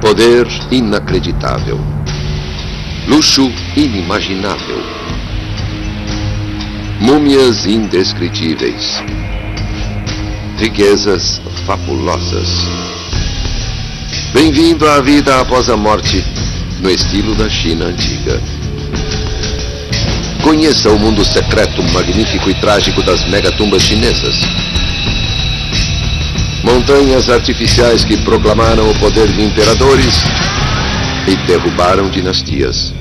Poder inacreditável. Luxo inimaginável. Múmias indescritíveis. Riquezas fabulosas. Bem-vindo à vida após a morte, no estilo da China antiga. Conheça o mundo secreto, magnífico e trágico das megatumbas chinesas. Montanhas artificiais que proclamaram o poder de imperadores e derrubaram dinastias.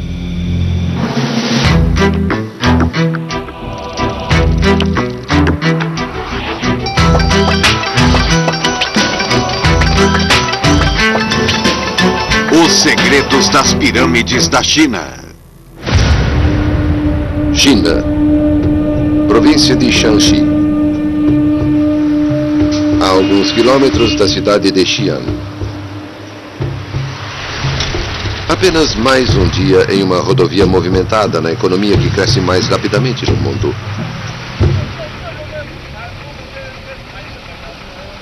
Os segredos das pirâmides da China. China, província de Shanxi, a alguns quilômetros da cidade de Xi'an. Apenas mais um dia em uma rodovia movimentada na economia que cresce mais rapidamente no mundo.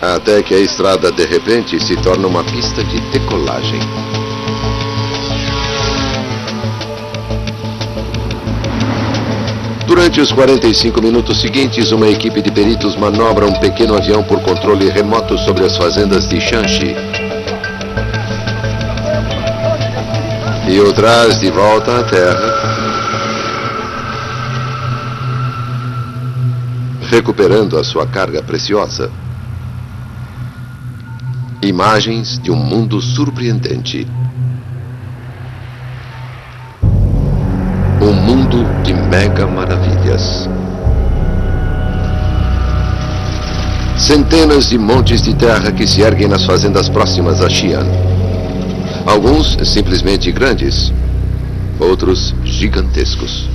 Até que a estrada, de repente, se torna uma pista de decolagem. Durante os 45 minutos seguintes, uma equipe de peritos manobra um pequeno avião por controle remoto sobre as fazendas de Shanxi. E o traz de volta à Terra, recuperando a sua carga preciosa. Imagens de um mundo surpreendente. Um mundo de mega maravilhas. Centenas de montes de terra que se erguem nas fazendas próximas a Xi'an. Alguns simplesmente grandes, outros gigantescos.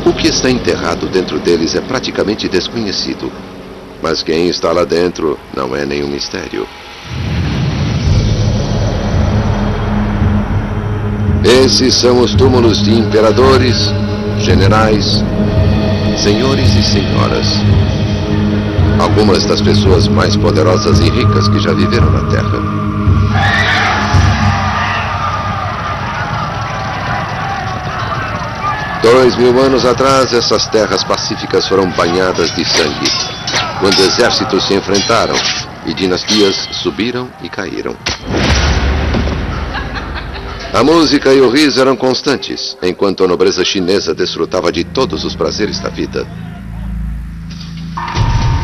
O que está enterrado dentro deles é praticamente desconhecido, mas quem está lá dentro não é nenhum mistério. Esses são os túmulos de imperadores, generais, senhores e senhoras. Algumas das pessoas mais poderosas e ricas que já viveram na Terra. Dois 2000 anos atrás, essas terras pacíficas foram banhadas de sangue, quando exércitos se enfrentaram e dinastias subiram e caíram. A música e o riso eram constantes, enquanto a nobreza chinesa desfrutava de todos os prazeres da vida.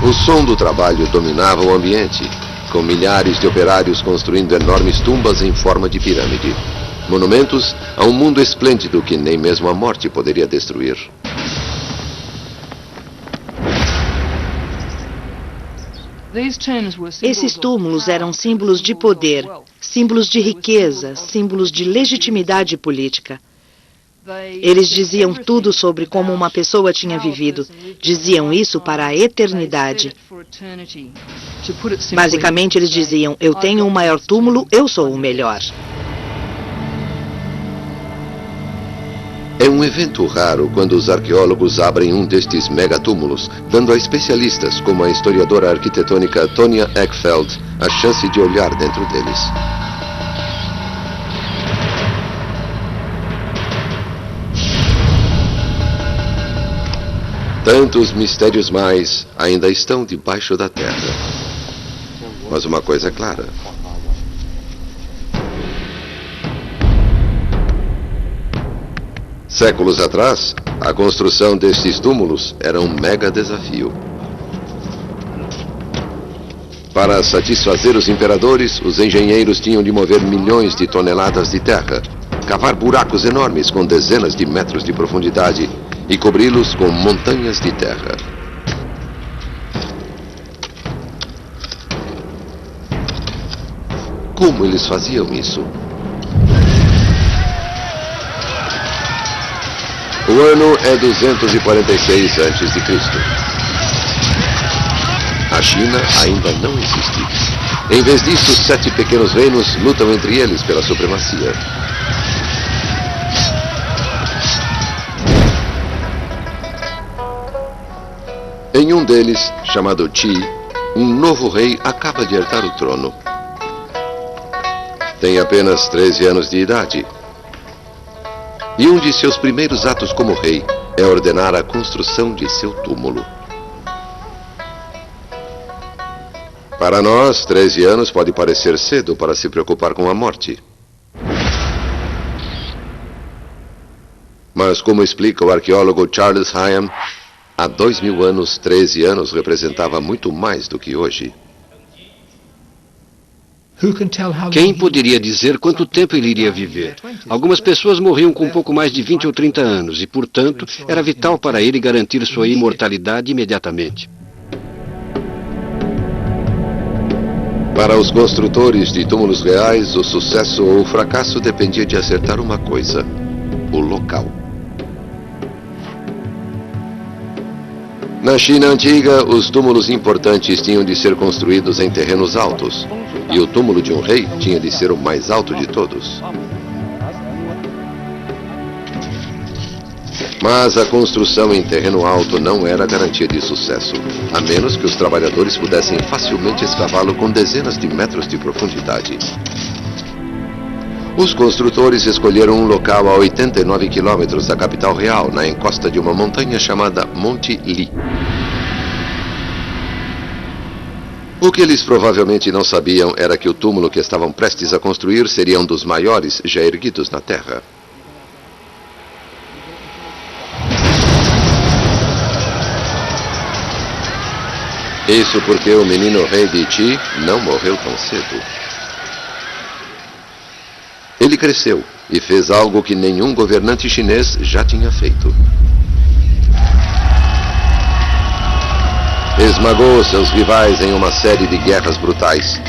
O som do trabalho dominava o ambiente, com milhares de operários construindo enormes tumbas em forma de pirâmide. Monumentos a um mundo esplêndido que nem mesmo a morte poderia destruir. Esses túmulos eram símbolos de poder, símbolos de riqueza, símbolos de legitimidade política. Eles diziam tudo sobre como uma pessoa tinha vivido. Diziam isso para a eternidade. Basicamente, eles diziam: eu tenho o maior túmulo, eu sou o melhor. É um evento raro quando os arqueólogos abrem um destes megatúmulos, dando a especialistas, como a historiadora arquitetônica Tonya Eckfeld, a chance de olhar dentro deles. Tantos mistérios mais ainda estão debaixo da terra. Mas uma coisa é clara. Séculos atrás, a construção destes túmulos era um mega desafio. Para satisfazer os imperadores, os engenheiros tinham de mover milhões de toneladas de terra, cavar buracos enormes com dezenas de metros de profundidade e cobri-los com montanhas de terra. Como eles faziam isso? O ano é 246 a.C. A China ainda não existe. Em vez disso, 7 pequenos reinos lutam entre eles pela supremacia. Em um deles, chamado Qi, Um novo rei acaba de herdar o trono. Tem apenas 13 anos de idade. E um de seus primeiros atos como rei é ordenar a construção de seu túmulo. Para nós, 13 anos pode parecer cedo para se preocupar com a morte. Mas, como explica o arqueólogo Charles Hyam, há 2000 anos, 13 anos representava muito mais do que hoje. Quem poderia dizer quanto tempo ele iria viver? Algumas pessoas morriam com pouco mais de 20 ou 30 anos e, portanto, era vital para ele garantir sua imortalidade imediatamente. Para os construtores de túmulos reais, o sucesso ou o fracasso dependia de acertar uma coisa: o local. Na China antiga, os túmulos importantes tinham de ser construídos em terrenos altos, e o túmulo de um rei tinha de ser o mais alto de todos. Mas a construção em terreno alto não era garantia de sucesso, a menos que os trabalhadores pudessem facilmente escavá-lo com dezenas de metros de profundidade. Os construtores escolheram um local a 89 quilômetros da capital real, na encosta de uma montanha chamada Monte Li. O que eles provavelmente não sabiam era que o túmulo que estavam prestes a construir seria um dos maiores já erguidos na Terra. Isso porque o menino rei de Qi não morreu tão cedo. Ele cresceu e fez algo que nenhum governante chinês já tinha feito. Esmagou seus rivais em uma série de guerras brutais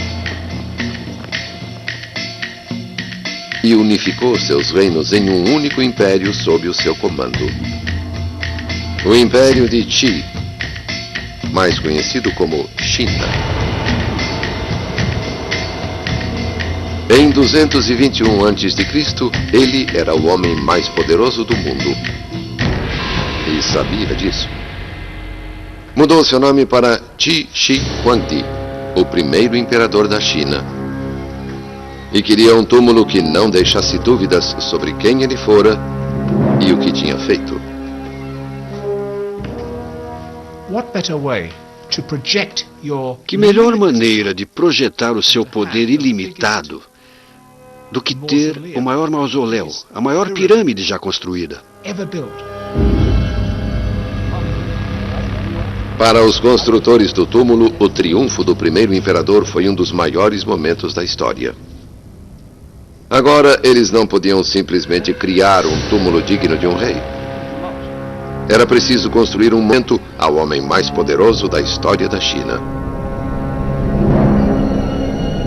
e unificou seus reinos em um único império sob o seu comando. O Império de Qi, mais conhecido como China. Em 221 a.C., ele era o homem mais poderoso do mundo. E sabia disso. Mudou seu nome para Qi Shi Huangdi, o primeiro imperador da China. E queria um túmulo que não deixasse dúvidas sobre quem ele fora e o que tinha feito. Que melhor maneira de projetar o seu poder ilimitado do que ter o maior mausoléu, a maior pirâmide já construída. Para os construtores do túmulo, o triunfo do primeiro imperador foi um dos maiores momentos da história. Agora, eles não podiam simplesmente criar um túmulo digno de um rei. Era preciso construir um monumento ao homem mais poderoso da história da China.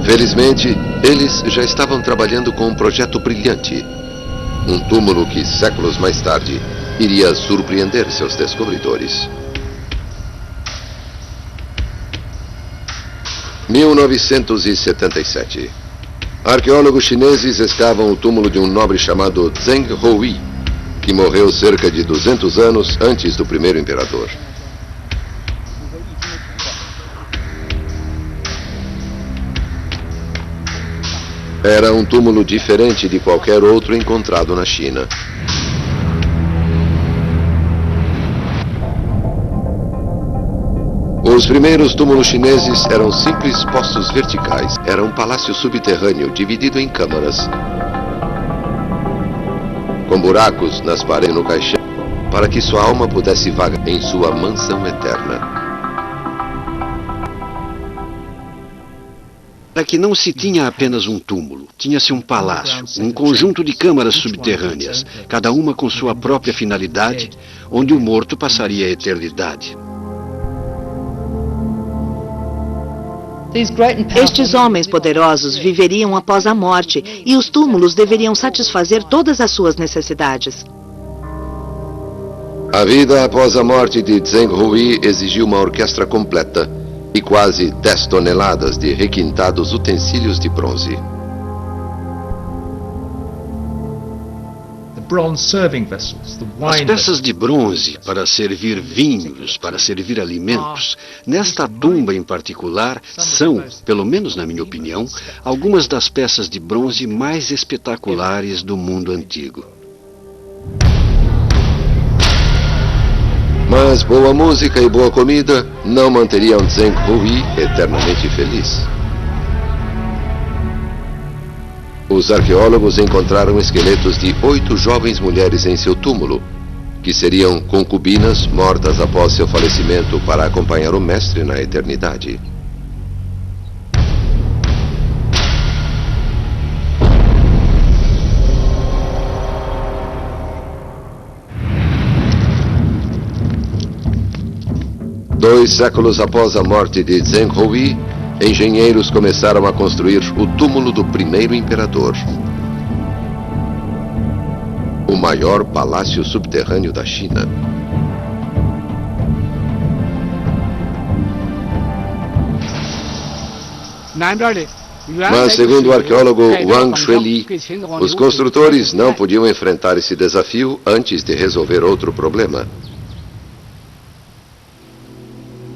Felizmente, eles já estavam trabalhando com um projeto brilhante. Um túmulo que, séculos mais tarde, iria surpreender seus descobridores. 1977. Arqueólogos chineses escavam o túmulo de um nobre chamado Zheng Hui, que morreu cerca de 200 anos antes do primeiro imperador. Era um túmulo diferente de qualquer outro encontrado na China. Os primeiros túmulos chineses eram simples postos verticais. Era um palácio subterrâneo dividido em câmaras, com buracos nas paredes no caixão, para que sua alma pudesse vagar em sua mansão eterna. Para que não se tinha apenas um túmulo, tinha-se um palácio, um conjunto de câmaras subterrâneas, cada uma com sua própria finalidade, onde o morto passaria a eternidade. Estes homens poderosos viveriam após a morte e os túmulos deveriam satisfazer todas as suas necessidades. A vida após a morte de Zheng Hui exigiu uma orquestra completa e quase 10 toneladas de requintados utensílios de bronze. As peças de bronze para servir vinhos, para servir alimentos, nesta tumba em particular, são, pelo menos na minha opinião, algumas das peças de bronze mais espetaculares do mundo antigo. Mas boa música e boa comida não manteriam Zheng Hui eternamente feliz. Os arqueólogos encontraram esqueletos de 8 jovens mulheres em seu túmulo, que seriam concubinas mortas após seu falecimento para acompanhar o mestre na eternidade. Dois séculos após a morte de Zheng Hui, engenheiros começaram a construir o túmulo do primeiro imperador. O maior palácio subterrâneo da China. Mas, segundo o arqueólogo Wang Xueli, os construtores não podiam enfrentar esse desafio antes de resolver outro problema.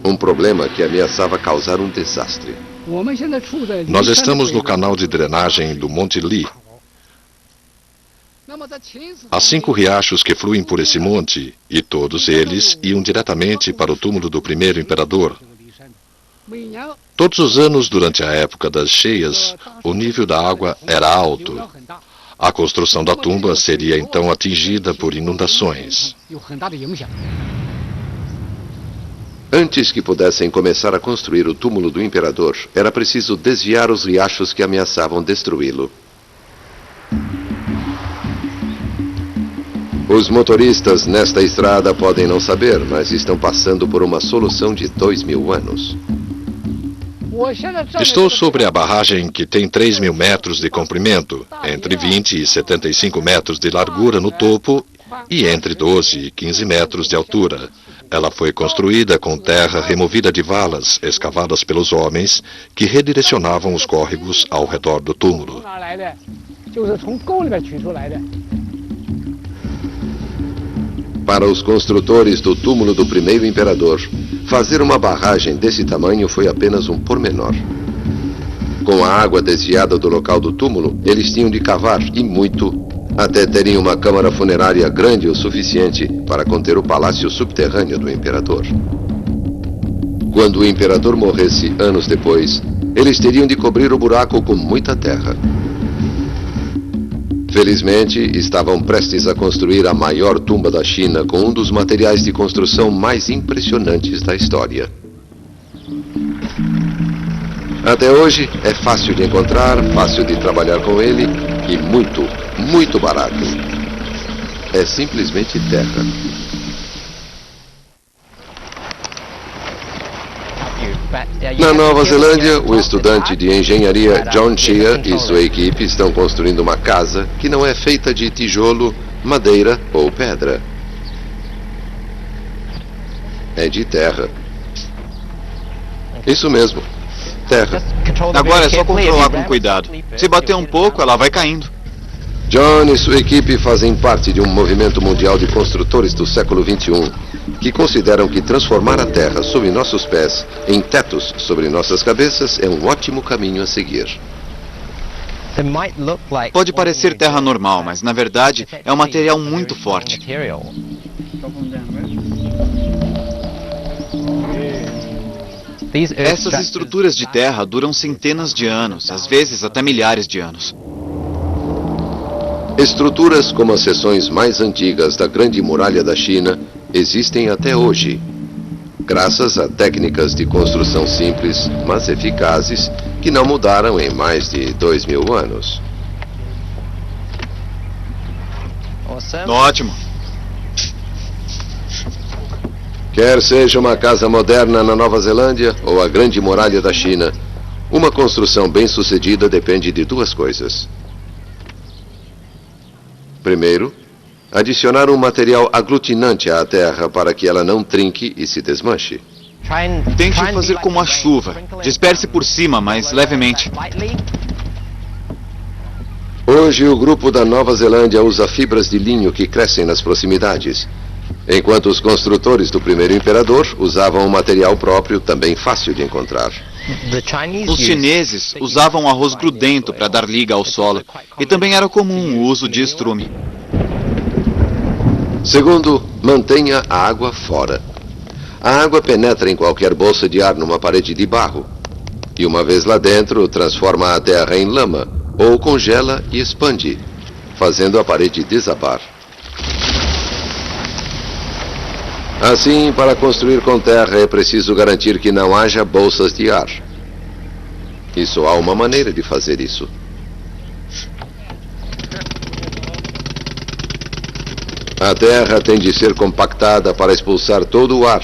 Um problema que ameaçava causar um desastre. Nós estamos no canal de drenagem do Monte Li. Há 5 riachos que fluem por esse monte, e todos eles iam diretamente para o túmulo do primeiro imperador. Todos os anos, durante a época das cheias, o nível da água era alto. A construção da tumba seria então atingida por inundações. Antes que pudessem começar a construir o túmulo do imperador, era preciso desviar os riachos que ameaçavam destruí-lo. Os motoristas nesta estrada podem não saber, mas estão passando por uma solução de 2000 anos. Estou sobre a barragem que tem 3.000 metros de comprimento, entre 20 e 75 metros de largura no topo e entre 12 e 15 metros de altura. Ela foi construída com terra removida de valas escavadas pelos homens que redirecionavam os córregos ao redor do túmulo. Para os construtores do túmulo do primeiro imperador, fazer uma barragem desse tamanho foi apenas um pormenor. Com a água desviada do local do túmulo, eles tinham de cavar, e muito, até terem uma câmara funerária grande o suficiente para conter o palácio subterrâneo do imperador. Quando o imperador morresse anos depois, eles teriam de cobrir o buraco com muita terra. Felizmente, estavam prestes a construir a maior tumba da China com um dos materiais de construção mais impressionantes da história. Até hoje, é fácil de encontrar, fácil de trabalhar com ele e muito barato. É simplesmente terra. Na Nova Zelândia, o estudante de engenharia John Chia e sua equipe estão construindo uma casa que não é feita de tijolo, madeira ou pedra. É de terra. Isso mesmo, terra. Agora é só controlar com cuidado. Se bater um pouco, ela vai caindo. John e sua equipe fazem parte de um movimento mundial de construtores do século XXI que consideram que transformar a terra sob nossos pés em tetos sobre nossas cabeças é um ótimo caminho a seguir. Pode parecer terra normal, mas na verdade é um material muito forte. Essas estruturas de terra duram centenas de anos, às vezes até milhares de anos. Estruturas como as seções mais antigas da Grande Muralha da China existem até hoje, graças a técnicas de construção simples, mas eficazes, que não mudaram em mais de 2000 anos. Ótimo. Quer seja uma casa moderna na Nova Zelândia ou a Grande Muralha da China, uma construção bem-sucedida depende de duas coisas. Primeiro, adicionar um material aglutinante à terra para que ela não trinque e se desmanche. Tente fazer como a chuva. Disperse por cima, mas levemente. Hoje, o grupo da Nova Zelândia usa fibras de linho que crescem nas proximidades, enquanto os construtores do primeiro imperador usavam um material próprio também fácil de encontrar. Os chineses usavam arroz grudento para dar liga ao solo, e também era comum o uso de estrume. Segundo, mantenha a água fora. A água penetra em qualquer bolsa de ar numa parede de barro, e uma vez lá dentro, transforma a terra em lama, ou congela e expande, fazendo a parede desabar. Assim, para construir com terra é preciso garantir que não haja bolsas de ar. E só há uma maneira de fazer isso. A terra tem de ser compactada para expulsar todo o ar,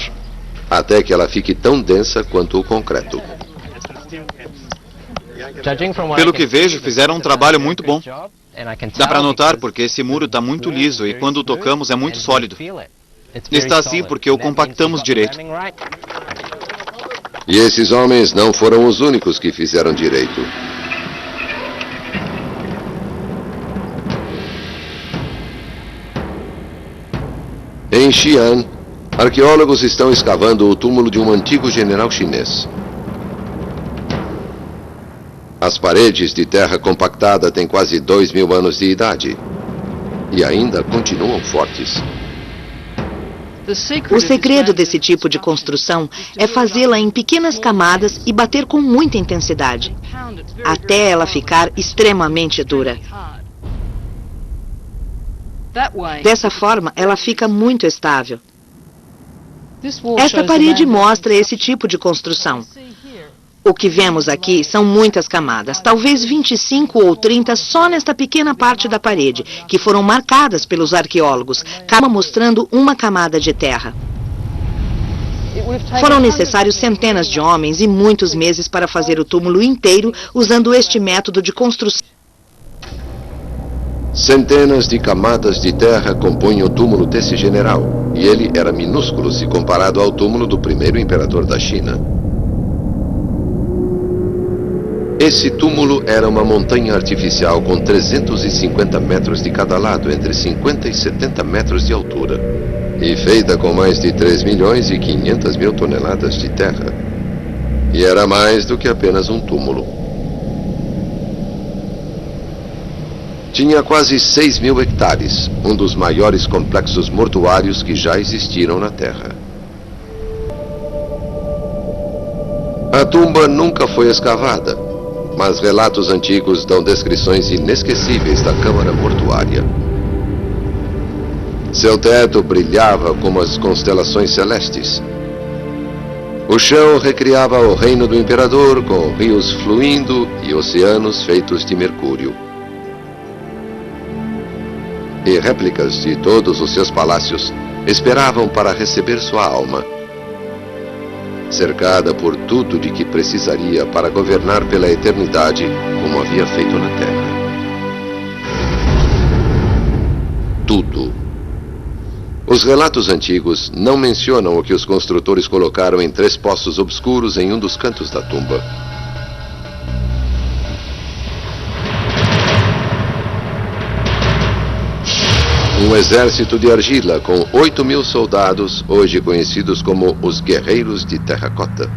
até que ela fique tão densa quanto o concreto. Pelo que vejo, fizeram um trabalho muito bom. Dá para notar porque esse muro está muito liso e quando o tocamos é muito sólido. Está assim porque o compactamos direito. E esses homens não foram os únicos que fizeram direito. Em Xi'an, arqueólogos estão escavando o túmulo de um antigo general chinês. As paredes de terra compactada têm quase 2.000 anos de idade e ainda continuam fortes. O segredo desse tipo de construção é fazê-la em pequenas camadas e bater com muita intensidade, até ela ficar extremamente dura. Dessa forma, ela fica muito estável. Esta parede mostra esse tipo de construção. O que vemos aqui são muitas camadas, talvez 25 ou 30 só nesta pequena parte da parede, que foram marcadas pelos arqueólogos, cada uma mostrando uma camada de terra. Foram necessários centenas de homens e muitos meses para fazer o túmulo inteiro usando este método de construção. Centenas de camadas de terra compõem o túmulo desse general, e ele era minúsculo se comparado ao túmulo do primeiro imperador da China. Esse túmulo era uma montanha artificial com 350 metros de cada lado, entre 50 e 70 metros de altura, e feita com mais de 3 milhões e 500 mil toneladas de terra. E era mais do que apenas um túmulo. Tinha quase 6.000 hectares, um dos maiores complexos mortuários que já existiram na Terra. A tumba nunca foi escavada, mas relatos antigos dão descrições inesquecíveis da câmara mortuária. Seu teto brilhava como as constelações celestes. O chão recriava o reino do imperador, com rios fluindo e oceanos feitos de mercúrio. E réplicas de todos os seus palácios esperavam para receber sua alma, cercada por tudo de que precisaria para governar pela eternidade, como havia feito na Terra. Tudo. Os relatos antigos não mencionam o que os construtores colocaram em 3 poços obscuros em um dos cantos da tumba. Um exército de argila com 8.000 soldados, hoje conhecidos como os Guerreiros de Terracota.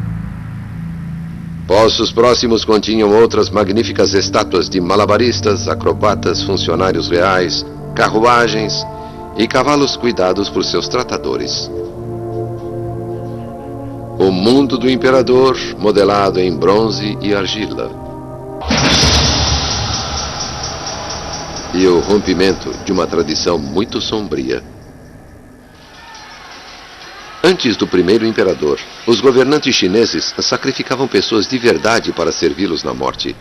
Poços próximos continham outras magníficas estátuas de malabaristas, acrobatas, funcionários reais, carruagens e cavalos cuidados por seus tratadores. O mundo do imperador, modelado em bronze e argila. E o rompimento de uma tradição muito sombria. Antes do primeiro imperador, os governantes chineses sacrificavam pessoas de verdade para servi-los na morte.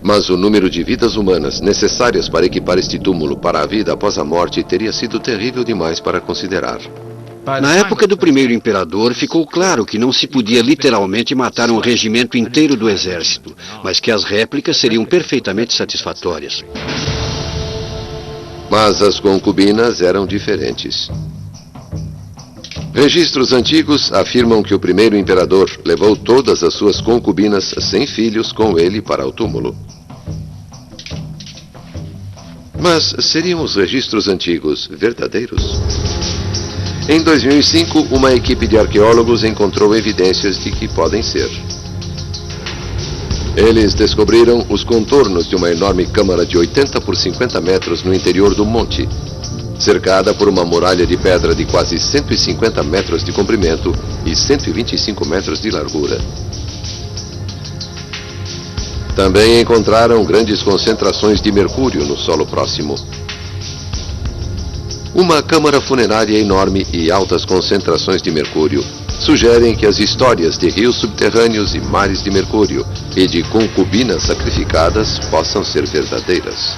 Mas o número de vidas humanas necessárias para equipar este túmulo para a vida após a morte teria sido terrível demais para considerar. Na época do primeiro imperador, ficou claro que não se podia literalmente matar um regimento inteiro do exército, mas que as réplicas seriam perfeitamente satisfatórias. Mas as concubinas eram diferentes. Registros antigos afirmam que o primeiro imperador levou todas as suas concubinas sem filhos com ele para o túmulo. Mas seriam os registros antigos verdadeiros? Em 2005, uma equipe de arqueólogos encontrou evidências de que podem ser. Eles descobriram os contornos de uma enorme câmara de 80 por 50 metros no interior do monte, cercada por uma muralha de pedra de quase 150 metros de comprimento e 125 metros de largura. Também encontraram grandes concentrações de mercúrio no solo próximo. Uma câmara funerária enorme e altas concentrações de mercúrio sugerem que as histórias de rios subterrâneos e mares de mercúrio e de concubinas sacrificadas possam ser verdadeiras.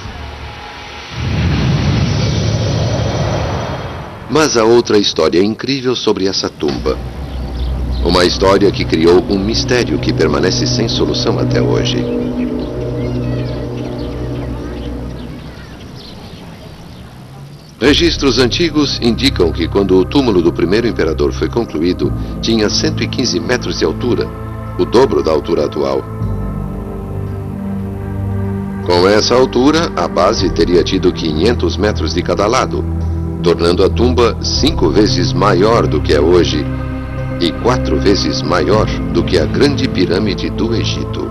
Mas há outra história incrível sobre essa tumba. Uma história que criou um mistério que permanece sem solução até hoje. Registros antigos indicam que quando o túmulo do primeiro imperador foi concluído, tinha 115 metros de altura, o dobro da altura atual. Com essa altura, a base teria tido 500 metros de cada lado, tornando a tumba 5 vezes maior do que é hoje e 4 vezes maior do que a Grande Pirâmide do Egito.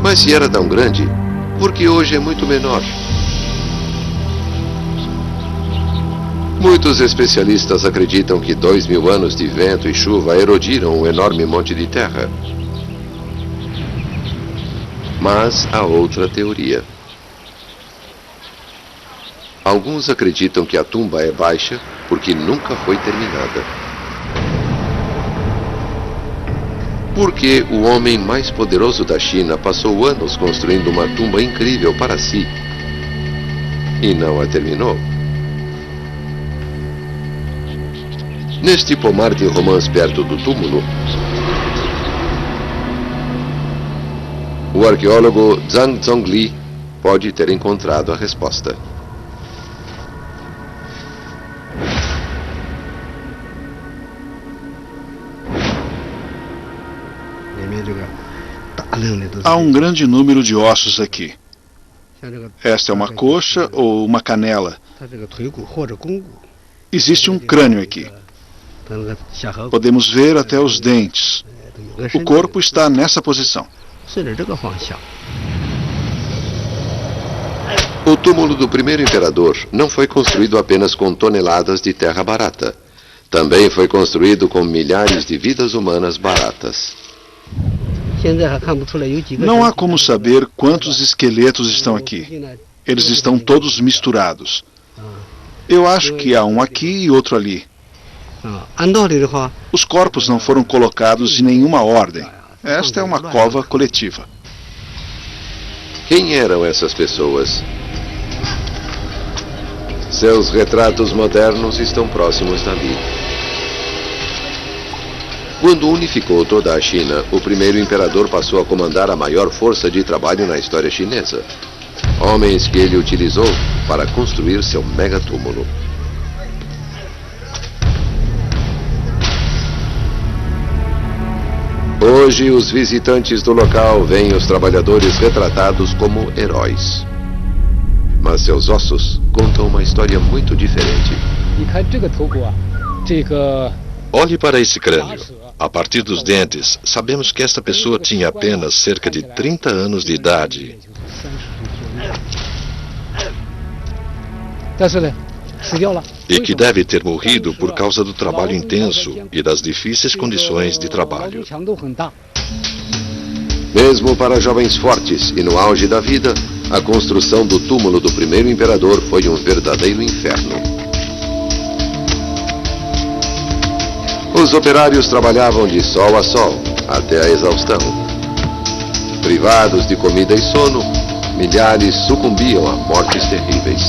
Mas se era tão grande, por que hoje é muito menor? Muitos especialistas acreditam que 2.000 anos de vento e chuva erodiram o enorme monte de terra. Mas há outra teoria. Alguns acreditam que a tumba é baixa porque nunca foi terminada. Porque o homem mais poderoso da China passou anos construindo uma tumba incrível para si e não a terminou. Neste pomar de romãs perto do túmulo, o arqueólogo Zhang Zhongli pode ter encontrado a resposta. Há um grande número de ossos aqui. Esta é uma coxa ou uma canela. Existe um crânio aqui. Podemos ver até os dentes. O corpo está nessa posição. O túmulo do primeiro imperador não foi construído apenas com toneladas de terra barata. Também foi construído com milhares de vidas humanas baratas. Não há como saber quantos esqueletos estão aqui. Eles estão todos misturados. Eu acho que há um aqui e outro ali. Os corpos não foram colocados em nenhuma ordem. Esta é uma cova coletiva. Quem eram essas pessoas? Seus retratos modernos estão próximos dali. Quando unificou toda a China, o primeiro imperador passou a comandar a maior força de trabalho na história chinesa. Homens que ele utilizou para construir seu megatúmulo. Hoje, os visitantes do local veem os trabalhadores retratados como heróis. Mas seus ossos contam uma história muito diferente. Olhe para esse crânio. A partir dos dentes, sabemos que esta pessoa tinha apenas cerca de 30 anos de idade. E que deve ter morrido por causa do trabalho intenso e das difíceis condições de trabalho. Mesmo para jovens fortes e no auge da vida, a construção do túmulo do primeiro imperador foi um verdadeiro inferno. Os operários trabalhavam de sol a sol, até a exaustão. Privados de comida e sono, milhares sucumbiam a mortes terríveis.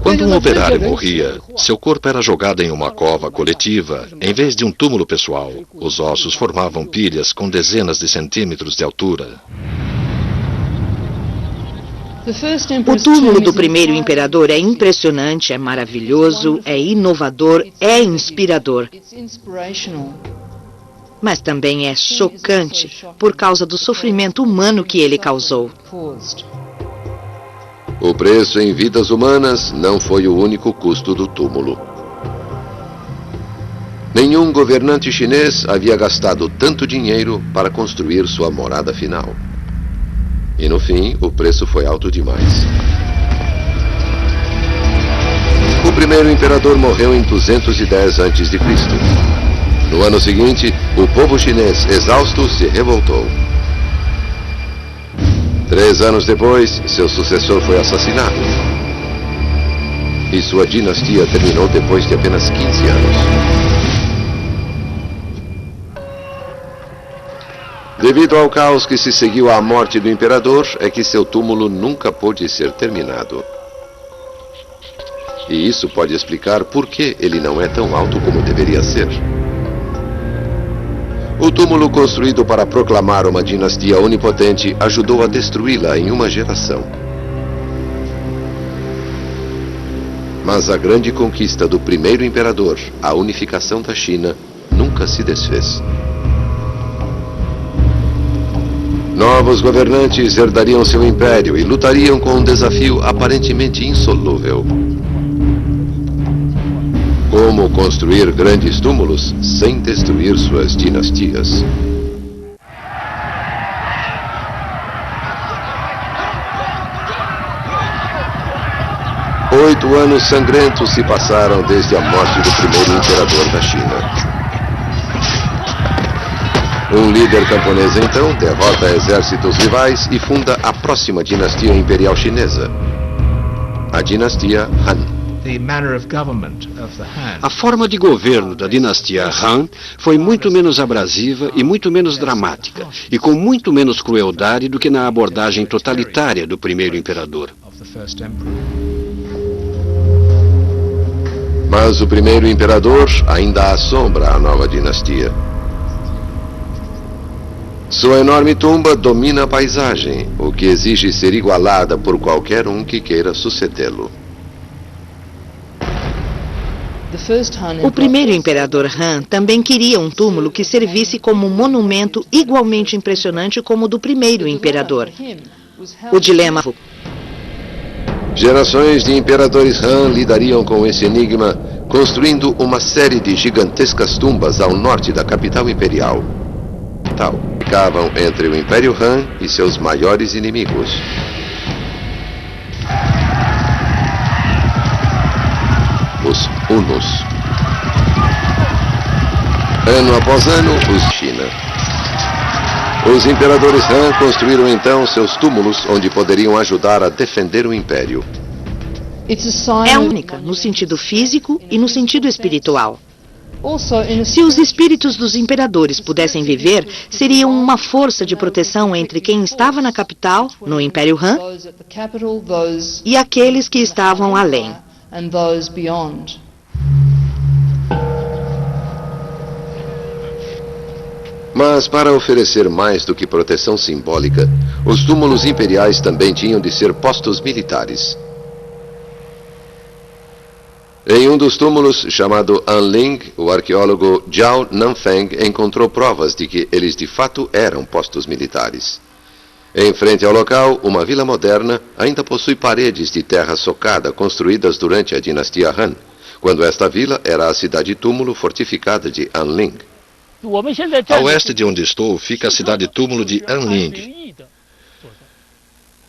Quando um operário morria, seu corpo era jogado em uma cova coletiva, em vez de um túmulo pessoal. Os ossos formavam pilhas com dezenas de centímetros de altura. O túmulo do primeiro imperador é impressionante, é maravilhoso, é inovador, é inspirador. mas também é chocante por causa do sofrimento humano que ele causou. O preço em vidas humanas não foi o único custo do túmulo. Nenhum governante chinês havia gastado tanto dinheiro para construir sua morada final. E no fim, o preço foi alto demais. O primeiro imperador morreu em 210 a.C. No ano seguinte, o povo chinês, exausto, se revoltou. 3 anos depois, seu sucessor foi assassinado. E sua dinastia terminou depois de apenas 15 anos. Devido ao caos que se seguiu à morte do imperador, é que seu túmulo nunca pôde ser terminado. E isso pode explicar por que ele não é tão alto como deveria ser. O túmulo construído para proclamar uma dinastia onipotente ajudou a destruí-la em uma geração. Mas a grande conquista do primeiro imperador, a unificação da China, nunca se desfez. Novos governantes herdariam seu império e lutariam com um desafio aparentemente insolúvel. Como construir grandes túmulos sem destruir suas dinastias? Oito anos sangrentos se passaram desde a morte do primeiro imperador da China. Um líder camponês, então, derrota exércitos rivais e funda a próxima dinastia imperial chinesa, a dinastia Han. A forma de governo da dinastia Han foi muito menos abrasiva e muito menos dramática, e com muito menos crueldade do que na abordagem totalitária do primeiro imperador. Mas o primeiro imperador ainda assombra a nova dinastia. Sua enorme tumba domina a paisagem, o que exige ser igualada por qualquer um que queira sucedê-lo. O primeiro imperador Han também queria um túmulo que servisse como um monumento igualmente impressionante como o do primeiro imperador. O dilema. Gerações de imperadores Han lidariam com esse enigma, construindo uma série de gigantescas tumbas ao norte da capital imperial. Ficavam entre o Império Han e seus maiores inimigos. Os Hunos. Ano após ano, os China. Os imperadores Han construíram então seus túmulos onde poderiam ajudar a defender o império. É única no sentido físico e no sentido espiritual. Se os espíritos dos imperadores pudessem viver, seriam uma força de proteção entre quem estava na capital, no Império Han, e aqueles que estavam além. Mas para oferecer mais do que proteção simbólica, os túmulos imperiais também tinham de ser postos militares. Em um dos túmulos, chamado Anling, o arqueólogo Zhao Nanfeng encontrou provas de que eles de fato eram postos militares. Em frente ao local, uma vila moderna ainda possui paredes de terra socada construídas durante a dinastia Han, quando esta vila era a cidade-túmulo fortificada de Anling. A oeste de onde estou fica a cidade-túmulo de Anling.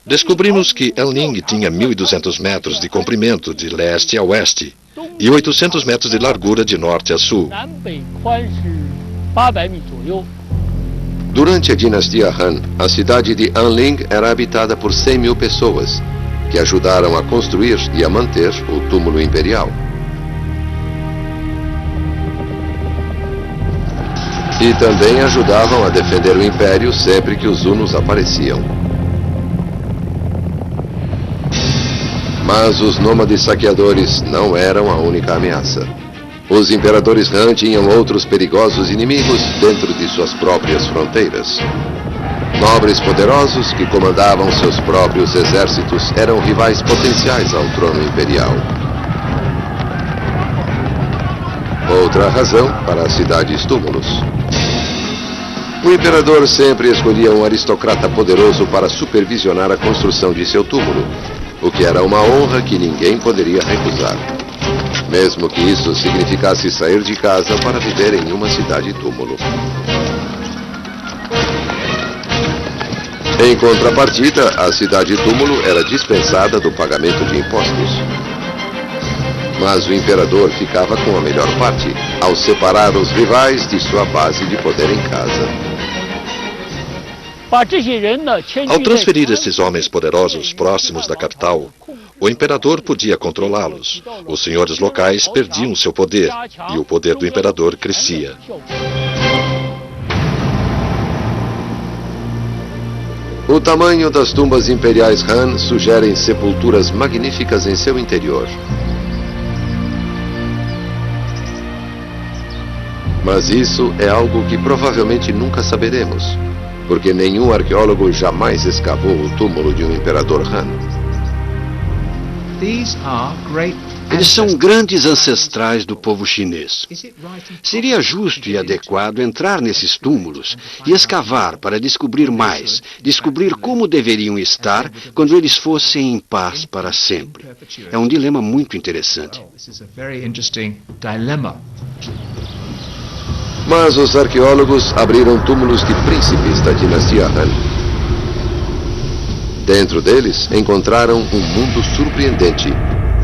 Descobrimos que Anling tinha 1.200 metros de comprimento de leste a oeste e 800 metros de largura de norte a sul. Durante a dinastia Han, a cidade de Anling era habitada por 100.000 pessoas, que ajudaram a construir e a manter o túmulo imperial. E também ajudavam a defender o império sempre que os hunos apareciam. Mas os nômades saqueadores não eram a única ameaça. Os imperadores Han tinham outros perigosos inimigos dentro de suas próprias fronteiras. Nobres poderosos que comandavam seus próprios exércitos eram rivais potenciais ao trono imperial. Outra razão para as cidades-túmulos. O imperador sempre escolhia um aristocrata poderoso para supervisionar a construção de seu túmulo, o que era uma honra que ninguém poderia recusar, mesmo que isso significasse sair de casa para viver em uma cidade-túmulo. Em contrapartida, a cidade-túmulo era dispensada do pagamento de impostos. Mas o imperador ficava com a melhor parte, ao separar os rivais de sua base de poder em casa. Ao transferir esses homens poderosos próximos da capital, o imperador podia controlá-los. Os senhores locais perdiam seu poder e o poder do imperador crescia. O tamanho das tumbas imperiais Han sugerem sepulturas magníficas em seu interior. Mas isso é algo que provavelmente nunca saberemos, porque nenhum arqueólogo jamais escavou o túmulo de um imperador Han. Eles são grandes ancestrais do povo chinês. Seria justo e adequado entrar nesses túmulos e escavar para descobrir mais, descobrir como deveriam estar quando eles fossem em paz para sempre. É um dilema muito interessante. Mas os arqueólogos abriram túmulos de príncipes da dinastia Han. Dentro deles, encontraram um mundo surpreendente,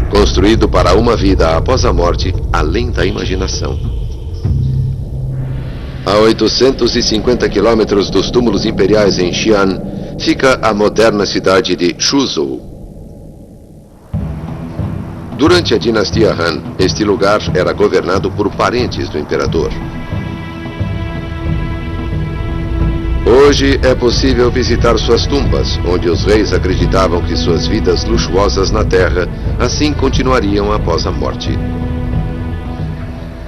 construído para uma vida após a morte, além da imaginação. A 850 quilômetros dos túmulos imperiais em Xi'an, fica a moderna cidade de Suzhou. Durante a dinastia Han, este lugar era governado por parentes do imperador. Hoje é possível visitar suas tumbas, onde os reis acreditavam que suas vidas luxuosas na terra assim continuariam após a morte.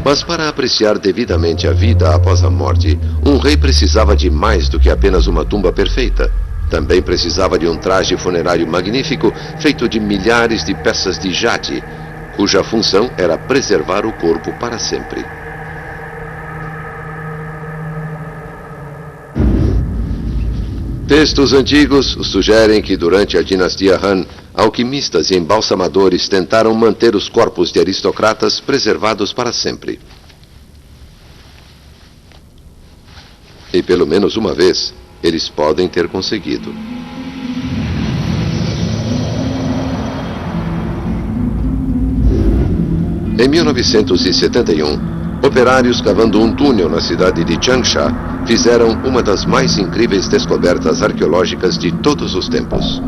Mas para apreciar devidamente a vida após a morte, um rei precisava de mais do que apenas uma tumba perfeita. Também precisava de um traje funerário magnífico feito de milhares de peças de jade, cuja função era preservar o corpo para sempre. Textos antigos sugerem que durante a dinastia Han, alquimistas e embalsamadores tentaram manter os corpos de aristocratas preservados para sempre. E pelo menos uma vez, eles podem ter conseguido. Em 1971, operários cavando um túnel na cidade de Changsha fizeram uma das mais incríveis descobertas arqueológicas de todos os tempos.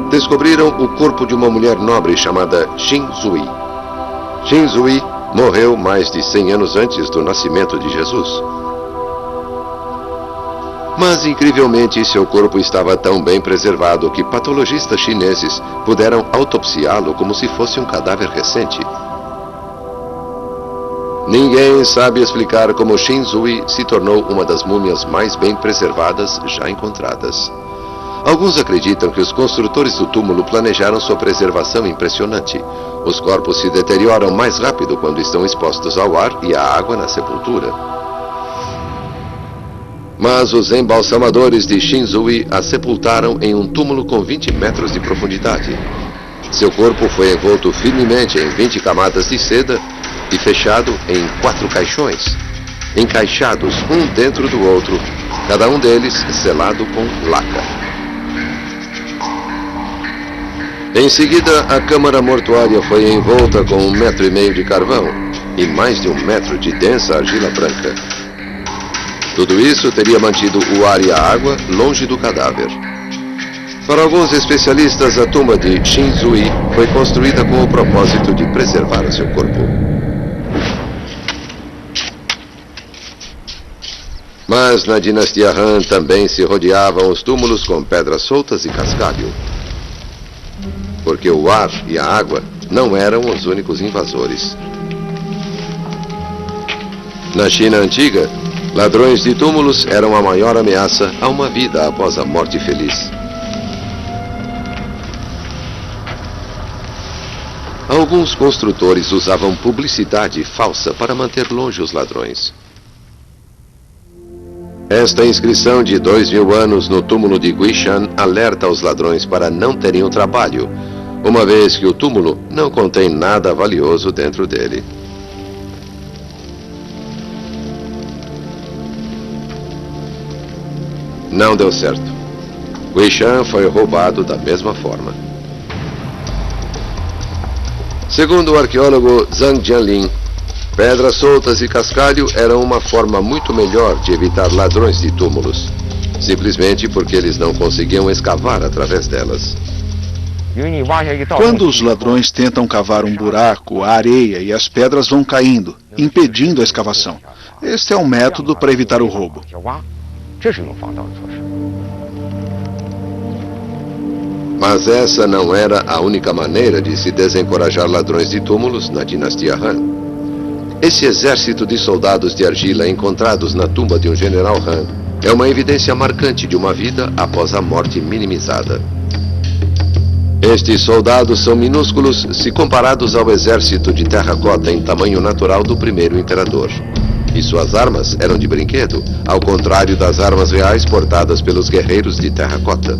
Descobriram o corpo de uma mulher nobre chamada Xin Zui. Xin Zui morreu mais de 100 anos antes do nascimento de Jesus. Mas, incrivelmente, seu corpo estava tão bem preservado que patologistas chineses puderam autopsiá-lo como se fosse um cadáver recente. Ninguém sabe explicar como Xin Zui se tornou uma das múmias mais bem preservadas já encontradas. Alguns acreditam que os construtores do túmulo planejaram sua preservação impressionante. Os corpos se deterioram mais rápido quando estão expostos ao ar e à água na sepultura. Mas os embalsamadores de Xin Zui a sepultaram em um túmulo com 20 metros de profundidade. Seu corpo foi envolto firmemente em 20 camadas de seda e fechado em 4 caixões, encaixados um dentro do outro, cada um deles selado com laca. Em seguida, a câmara mortuária foi envolta com 1,5 metros de carvão e mais de 1 metro de densa argila branca. Tudo isso teria mantido o ar e a água longe do cadáver. Para alguns especialistas, a tumba de Xin Zui foi construída com o propósito de preservar seu corpo. Mas na dinastia Han também se rodeavam os túmulos com pedras soltas e cascalho. Porque o ar e a água não eram os únicos invasores. Na China antiga, ladrões de túmulos eram a maior ameaça a uma vida após a morte feliz. Alguns construtores usavam publicidade falsa para manter longe os ladrões. Esta inscrição de 2000 anos no túmulo de Guishan alerta os ladrões para não terem o trabalho, uma vez que o túmulo não contém nada valioso dentro dele. Não deu certo. Guishan foi roubado da mesma forma. Segundo o arqueólogo Zhang Jianlin, pedras soltas e cascalho eram uma forma muito melhor de evitar ladrões de túmulos, simplesmente porque eles não conseguiam escavar através delas. Quando os ladrões tentam cavar um buraco, a areia e as pedras vão caindo, impedindo a escavação. Este é um método para evitar o roubo. Mas essa não era a única maneira de se desencorajar ladrões de túmulos na dinastia Han. Esse exército de soldados de argila encontrados na tumba de um general Han é uma evidência marcante de uma vida após a morte minimizada. Estes soldados são minúsculos se comparados ao exército de terracota em tamanho natural do primeiro imperador. E suas armas eram de brinquedo, ao contrário das armas reais portadas pelos guerreiros de terracota.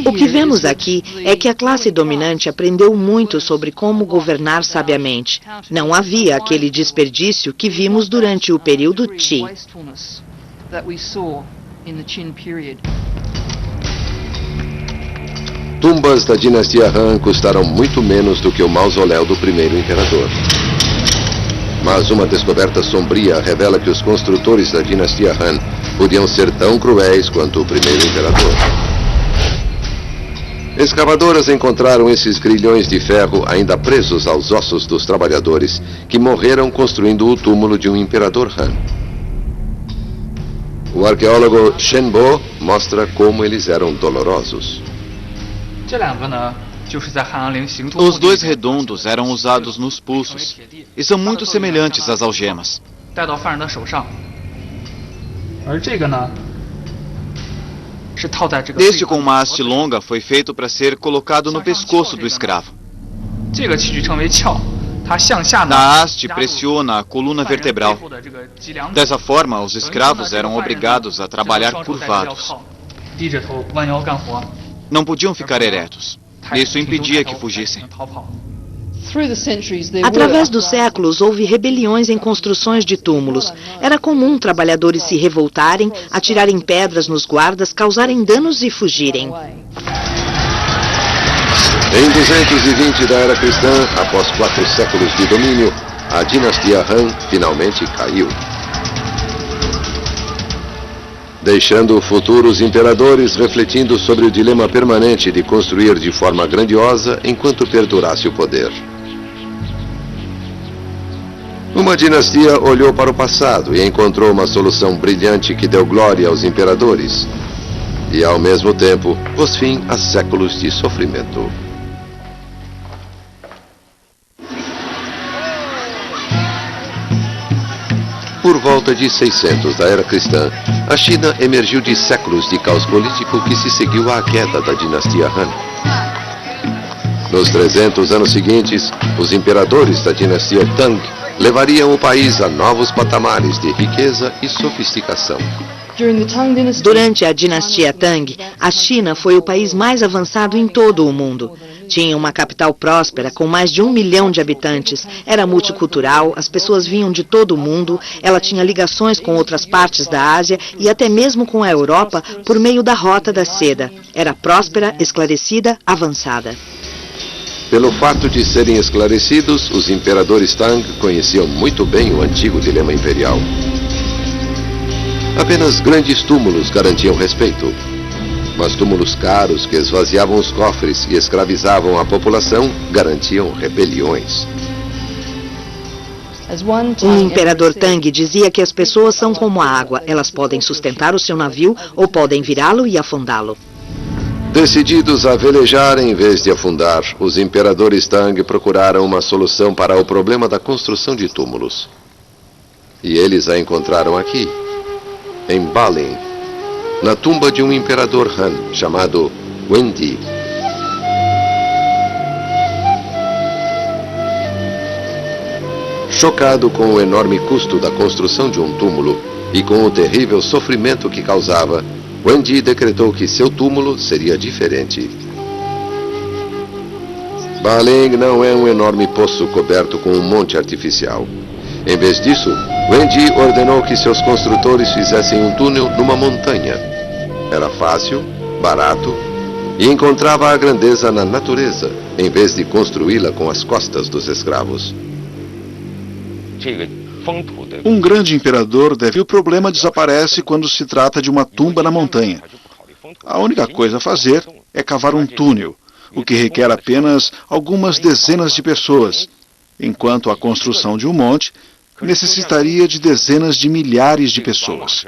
O que vemos aqui é que a classe dominante aprendeu muito sobre como governar sabiamente. Não havia aquele desperdício que vimos durante o período Qi. Tumbas da dinastia Han custaram muito menos do que o mausoléu do primeiro imperador. Mas uma descoberta sombria revela que os construtores da dinastia Han podiam ser tão cruéis quanto o primeiro imperador. Escavadoras encontraram esses grilhões de ferro ainda presos aos ossos dos trabalhadores que morreram construindo o túmulo de um imperador Han. O arqueólogo Shen Bo mostra como eles eram dolorosos. Os dois redondos eram usados nos pulsos e são muito semelhantes às algemas. Este com uma haste longa foi feito para ser colocado no pescoço do escravo. A haste pressiona a coluna vertebral. Dessa forma, os escravos eram obrigados a trabalhar curvados. Não podiam ficar eretos. Isso impedia que fugissem. Através dos séculos, houve rebeliões em construções de túmulos. Era comum trabalhadores se revoltarem, atirarem pedras nos guardas, causarem danos e fugirem. Em 220 da era cristã, após 4 séculos de domínio, a dinastia Han finalmente caiu, deixando futuros imperadores refletindo sobre o dilema permanente de construir de forma grandiosa enquanto perdurasse o poder. Uma dinastia olhou para o passado e encontrou uma solução brilhante que deu glória aos imperadores e, ao mesmo tempo, pôs fim a séculos de sofrimento. Por volta de 600 da era cristã, a China emergiu de séculos de caos político que se seguiu à queda da dinastia Han. Nos 300 anos seguintes, os imperadores da dinastia Tang levariam o país a novos patamares de riqueza e sofisticação. Durante a dinastia Tang, a China foi o país mais avançado em todo o mundo. Tinha uma capital próspera com mais de 1 milhão de habitantes. Era multicultural, as pessoas vinham de todo o mundo. Ela tinha ligações com outras partes da Ásia e até mesmo com a Europa por meio da Rota da Seda. Era próspera, esclarecida, avançada. Pelo fato de serem esclarecidos, os imperadores Tang conheciam muito bem o antigo dilema imperial. Apenas grandes túmulos garantiam respeito. Mas túmulos caros que esvaziavam os cofres e escravizavam a população garantiam rebeliões. Um imperador Tang dizia que as pessoas são como a água. Elas podem sustentar o seu navio ou podem virá-lo e afundá-lo. Decididos a velejar em vez de afundar, os imperadores Tang procuraram uma solução para o problema da construção de túmulos. E eles a encontraram aqui, em Balin, na tumba de um imperador Han chamado Wendi. Chocado com o enorme custo da construção de um túmulo, E com o terrível sofrimento que causava, Wendy decretou que seu túmulo seria diferente. Ba Ling não é um enorme poço coberto com um monte artificial. Em vez disso, Wendy ordenou que seus construtores fizessem um túnel numa montanha. Era fácil, barato e encontrava a grandeza na natureza, em vez de construí-la com as costas dos escravos. Um grande imperador deve... O problema desaparece quando se trata de uma tumba na montanha. A única coisa a fazer é cavar um túnel, o que requer apenas algumas dezenas de pessoas, enquanto a construção de um monte necessitaria de dezenas de milhares de pessoas.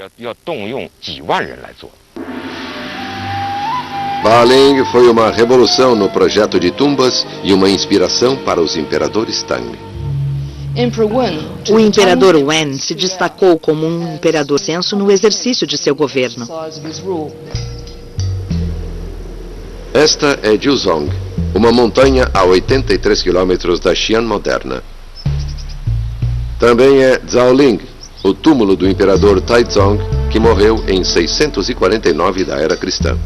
Ba Ling foi uma revolução no projeto de tumbas e uma inspiração para os imperadores Tang. O imperador Wen se destacou como um imperador senso no exercício de seu governo. Esta é Jiuzhong, uma montanha a 83 quilômetros da Xi'an moderna. Também é Zhaoling, o túmulo do imperador Taizong, que morreu em 649 da era cristã.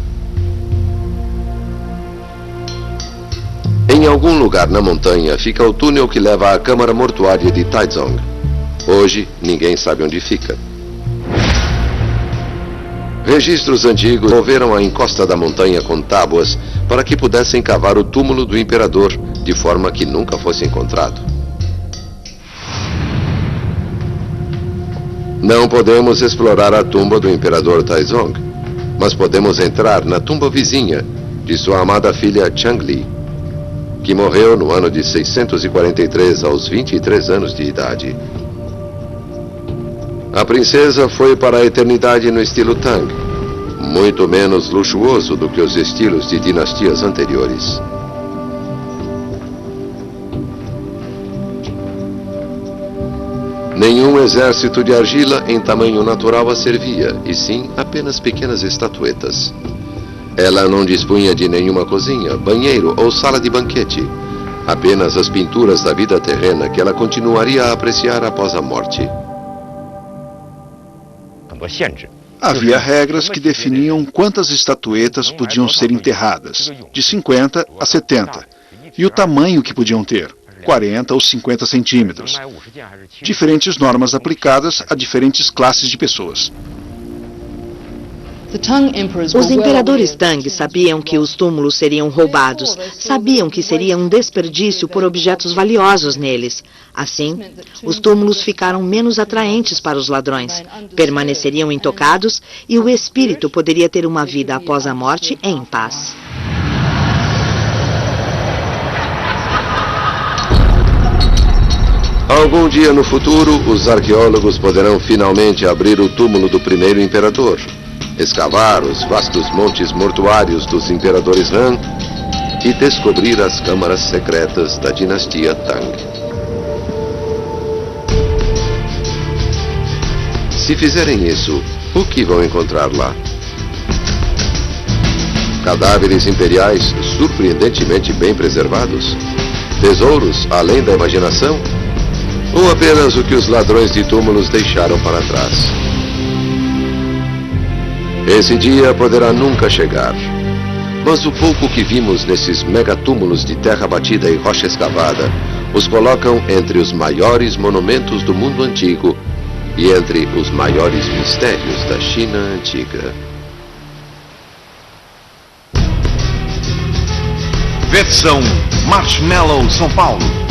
Em algum lugar na montanha fica o túnel que leva à câmara mortuária de Taizong. Hoje, ninguém sabe onde fica. Registros antigos moveram a encosta da montanha com tábuas para que pudessem cavar o túmulo do imperador, de forma que nunca fosse encontrado. Não podemos explorar a tumba do imperador Taizong, mas podemos entrar na tumba vizinha de sua amada filha Changli, que morreu no ano de 643 aos 23 anos de idade. A princesa foi para a eternidade no estilo Tang, muito menos luxuoso do que os estilos de dinastias anteriores. Nenhum exército de argila em tamanho natural a servia, e sim apenas pequenas estatuetas. Ela não dispunha de nenhuma cozinha, banheiro ou sala de banquete. Apenas as pinturas da vida terrena que ela continuaria a apreciar após a morte. Havia regras que definiam quantas estatuetas podiam ser enterradas, de 50 a 70, e o tamanho que podiam ter, 40 ou 50 centímetros. Diferentes normas aplicadas a diferentes classes de pessoas. Os imperadores Tang sabiam que os túmulos seriam roubados, sabiam que seria um desperdício por objetos valiosos neles. Assim, os túmulos ficaram menos atraentes para os ladrões, permaneceriam intocados e o espírito poderia ter uma vida após a morte em paz. Algum dia no futuro, os arqueólogos poderão finalmente abrir o túmulo do primeiro imperador, escavar os vastos montes mortuários dos imperadores Han e descobrir as câmaras secretas da dinastia Tang. Se fizerem isso, o que vão encontrar lá? Cadáveres imperiais surpreendentemente bem preservados? Tesouros além da imaginação? Ou apenas o que os ladrões de túmulos deixaram para trás? Esse dia poderá nunca chegar, mas o pouco que vimos nesses megatúmulos de terra batida e rocha escavada os colocam entre os maiores monumentos do mundo antigo e entre os maiores mistérios da China antiga. Versão Marshmallow São Paulo.